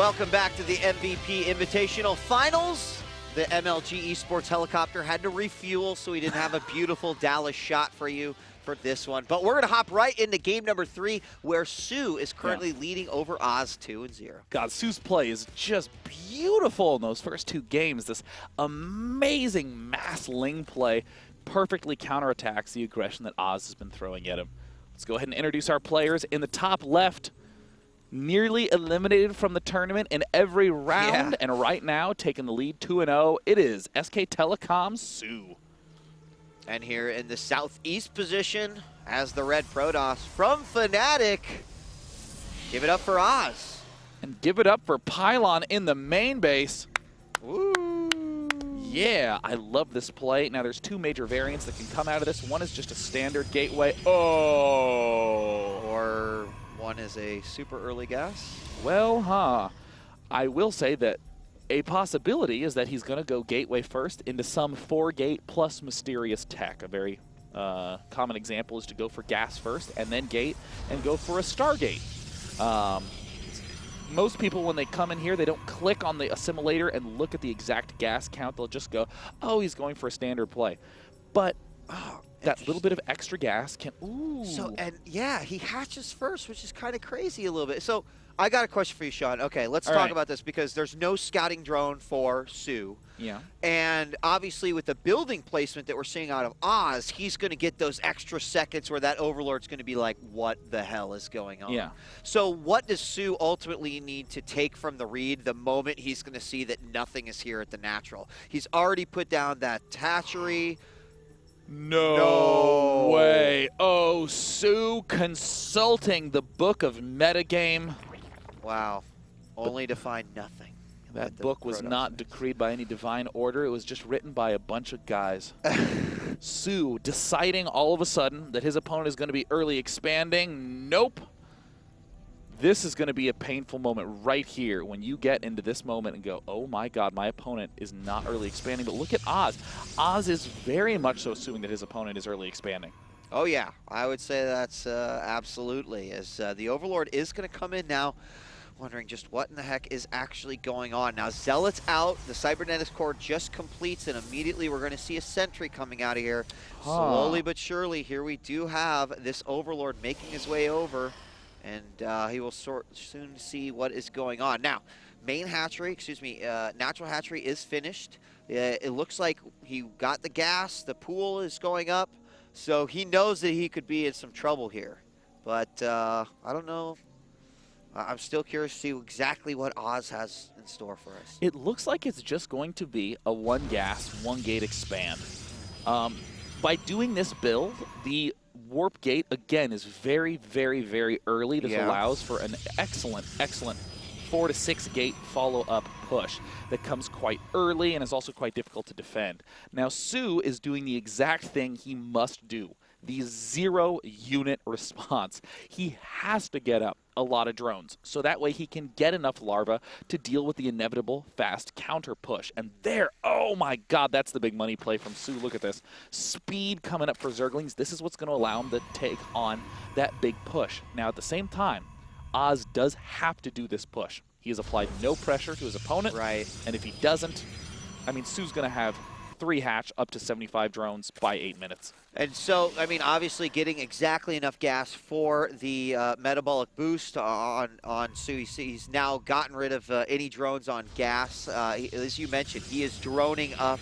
Welcome back to the MVP Invitational Finals. The MLG Esports helicopter had to refuel, so we didn't have a beautiful Dallas shot for you for this one. But we're going to hop right into game number 3, where Sue is currently leading over Oz 2-0. God, Sue's play is just beautiful in those first 2 games. This amazing mass Ling play perfectly counterattacks the aggression that Oz has been throwing at him. Let's go ahead and introduce our players. In the top left, nearly eliminated from the tournament in every round, and right now taking the lead 2-0, it is SK Telecom's Sue. And here in the southeast position, as the Red Protoss from Fnatic, give it up for Oz. And give it up for Pylon in the main base. Woo. Yeah, I love this play. Now, there's 2 major variants that can come out of this. One is just a standard gateway. Oh! Or one is a super early gas. Well, I will say that a possibility is that he's going to go gateway first into some 4-gate plus mysterious tech. A very common example is to go for gas first and then gate and go for a Stargate. Most people, when they come in here, they don't click on the assimilator and look at the exact gas count. They'll just go, oh, he's going for a standard play. But that little bit of extra gas can, ooh. So, and yeah, he hatches first, which is kind of crazy a little bit. So I got a question for you, Sean. Okay, let's talk about this, because there's no scouting drone for Sue. Yeah. And obviously with the building placement that we're seeing out of Oz, he's going to get those extra seconds where that Overlord's going to be like, what the hell is going on? Yeah. So what does Sue ultimately need to take from the read the moment he's going to see that nothing is here at the natural? He's already put down that hatchery. No way. Oh, Sue consulting the book of metagame. Wow. Only to find nothing. That book was not decreed by any divine order. It was just written by a bunch of guys. Sue deciding all of a sudden that his opponent is going to be early expanding. Nope. This is going to be a painful moment right here when you get into this moment and go, oh my God, my opponent is not early expanding. But look at Oz. Oz is very much so assuming that his opponent is early expanding. Oh yeah, I would say that's absolutely. As the Overlord is going to come in now, wondering just what in the heck is actually going on. Now Zealot's out, the Cybernetics core just completes, and immediately we're going to see a sentry coming out of here. Slowly but surely, here we do have this Overlord making his way over, and he will soon see what is going on. Now, main hatchery, natural hatchery is finished. It looks like he got the gas, the pool is going up, so he knows that he could be in some trouble here. But I don't know. I'm still curious to see exactly what Oz has in store for us. It looks like it's just going to be a 1 gas, 1 gate expand. By doing this build, the warp gate, again, is very, very, very early. This allows for an excellent, excellent 4 to 6 gate follow-up push that comes quite early and is also quite difficult to defend. Now, Sue is doing the exact thing he must do. The 0-unit response. He has to get up a lot of drones, so that way he can get enough larvae to deal with the inevitable fast counter push. And there, oh my God, that's the big money play from Sue. Look at this. Speed coming up for Zerglings. This is what's going to allow him to take on that big push. Now, at the same time, Oz does have to do this push. He has applied no pressure to his opponent. Right. And if he doesn't, I mean, Sue's going to have 3 hatch up to 75 drones by 8 minutes. And so, I mean, obviously getting exactly enough gas for the metabolic boost on Sue. He's now gotten rid of any drones on gas. As you mentioned, he is droning up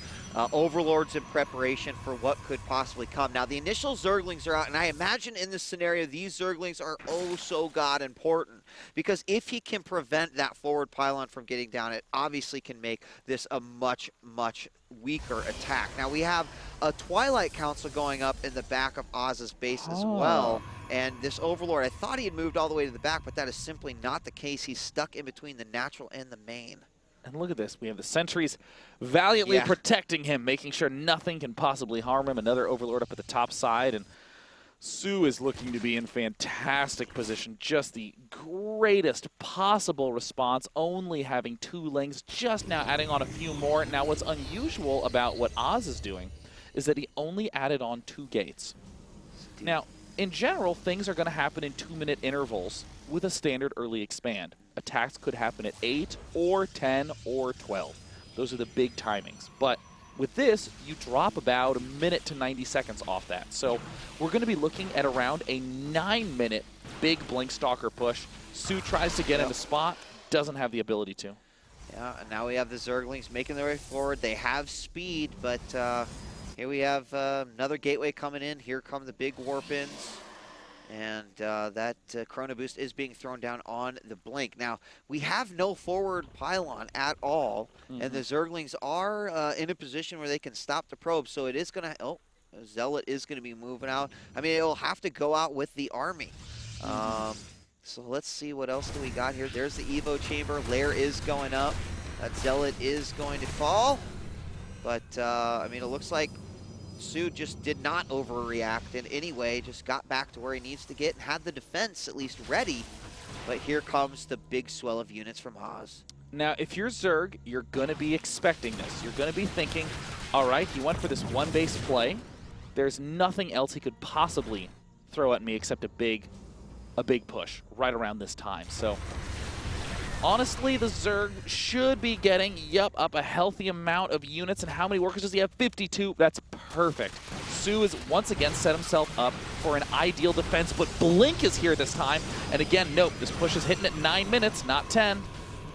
Overlords in preparation for what could possibly come. Now, the initial Zerglings are out, and I imagine in this scenario, these Zerglings are oh so god important, because if he can prevent that forward pylon from getting down, it obviously can make this a much, much weaker attack. Now, we have a Twilight Council going up in the back of Oz's base as well, and this Overlord, I thought he had moved all the way to the back, but that is simply not the case. He's stuck in between the natural and the main. And look at this. We have the sentries valiantly protecting him, making sure nothing can possibly harm him. Another Overlord up at the top side. And Sue is looking to be in fantastic position. Just the greatest possible response, only having 2 lings, just now adding on a few more. Now, what's unusual about what Oz is doing is that he only added on 2 gates. Now, in general, things are going to happen in 2-minute intervals with a standard early expand. attacks could happen at 8 or 10 or 12. Those are the big timings. But with this, you drop about a minute to 90 seconds off that. So we're going to be looking at around a 9-minute big Blink Stalker push. Su tries to get into spot, doesn't have the ability to. Yeah, and now we have the Zerglings making their way forward. They have speed, but here we have another gateway coming in. Here come the big warp-ins. And that Chrono Boost is being thrown down on the Blink. Now, we have no forward pylon at all, and the Zerglings are in a position where they can stop the probe, so it is going to... Oh, Zealot is going to be moving out. I mean, it'll have to go out with the army. So let's see what else do we got here. There's the Evo chamber. Lair is going up. That Zealot is going to fall. But, I mean, it looks like Su just did not overreact in any way, just got back to where he needs to get and had the defense at least ready. But here comes the big swell of units from Oz. Now, if you're Zerg, you're going to be expecting this. You're going to be thinking, all right, he went for this one base play. There's nothing else he could possibly throw at me except a big push right around this time. So honestly, the Zerg should be getting, up a healthy amount of units. And how many workers does he have? 52. That's perfect. Su has once again set himself up for an ideal defense, but Blink is here this time. And again, nope, this push is hitting at 9 minutes, not 10.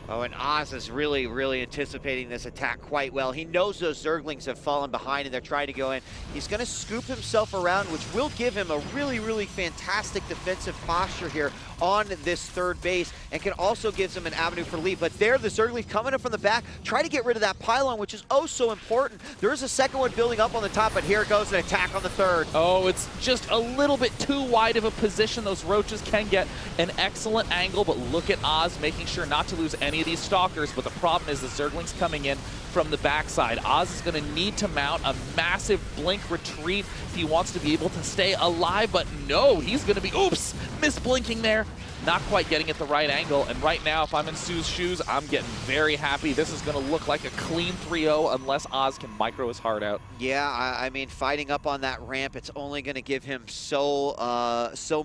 Oh, and Oz is really, really anticipating this attack quite well. He knows those Zerglings have fallen behind and they're trying to go in. He's going to scoop himself around, which will give him a really, really fantastic defensive posture here on this third base, and can also give him an avenue for lead. But there, the Zerglings coming up from the back, try to get rid of that pylon, which is oh so important. There is a second one building up on the top, but here goes an attack on the third. Oh, it's just a little bit too wide of a position. Those roaches can get an excellent angle, but look at Oz making sure not to lose any of these stalkers. But the problem is the Zerglings coming in from the backside. Oz is going to need to mount a massive Blink retreat if he wants to be able to stay alive, but no, he's going to be, oops, misblinking there. Not quite getting at the right angle, and right now, if I'm in Su's shoes, I'm getting very happy. This is going to look like a clean 3-0 unless Oz can micro his heart out. Yeah, I mean, fighting up on that ramp, it's only going to give him so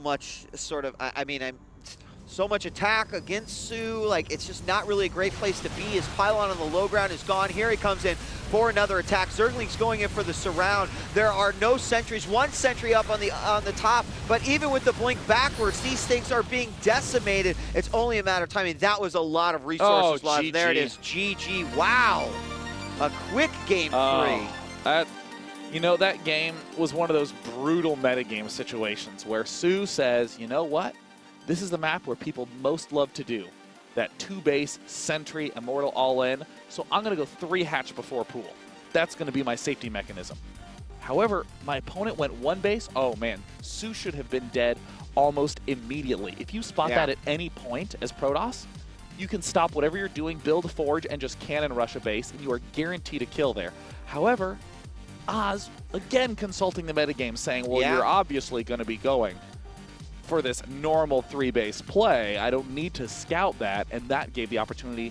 much sort of, so much attack against Su. Like, it's just not really a great place to be. His pylon on the low ground is gone. Here he comes in for another attack. Zergling's going in for the surround. There are no sentries. One sentry up on the top, but even with the Blink backwards, these things are being decimated. It's only a matter of time. I mean, that was a lot of resources lost. GG. There it is. GG. Wow. A quick game 3. You know, that game was one of those brutal metagame situations where Su says, you know what? This is the map where people most love to do. That 2-base, Sentry, Immortal all-in. So I'm going to go 3 hatch before pool. That's going to be my safety mechanism. However, my opponent went 1 base. Oh man, Su should have been dead almost immediately. If you spot that at any point as Protoss, you can stop whatever you're doing, build a forge, and just cannon rush a base, and you are guaranteed a kill there. However, Oz, again consulting the metagame, saying, well, you're obviously going to be going for this normal 3-base play. I don't need to scout that, and that gave the opportunity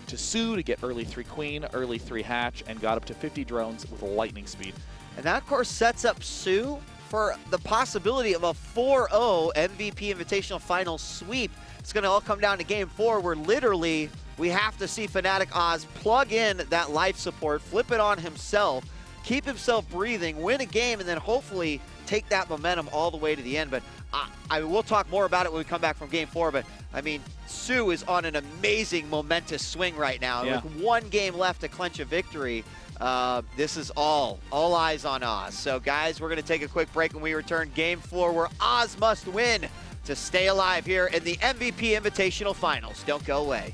to Su to get early 3 queen, early 3 hatch, and got up to 50 drones with lightning speed. And that, of course, sets up Su for the possibility of a 4-0 MVP Invitational Final sweep. It's going to all come down to Game 4, where literally we have to see Fnatic Oz plug in that life support, flip it on himself, keep himself breathing, win a game, and then hopefully take that momentum all the way to the end. But I will talk more about it when we come back from Game 4, but I mean, Su is on an amazing, momentous swing right now. With 1 game left to clinch a victory, this is all eyes on Oz. So guys, we're going to take a quick break. When we return, Game 4, where Oz must win to stay alive here in the MVP Invitational Finals. Don't go away.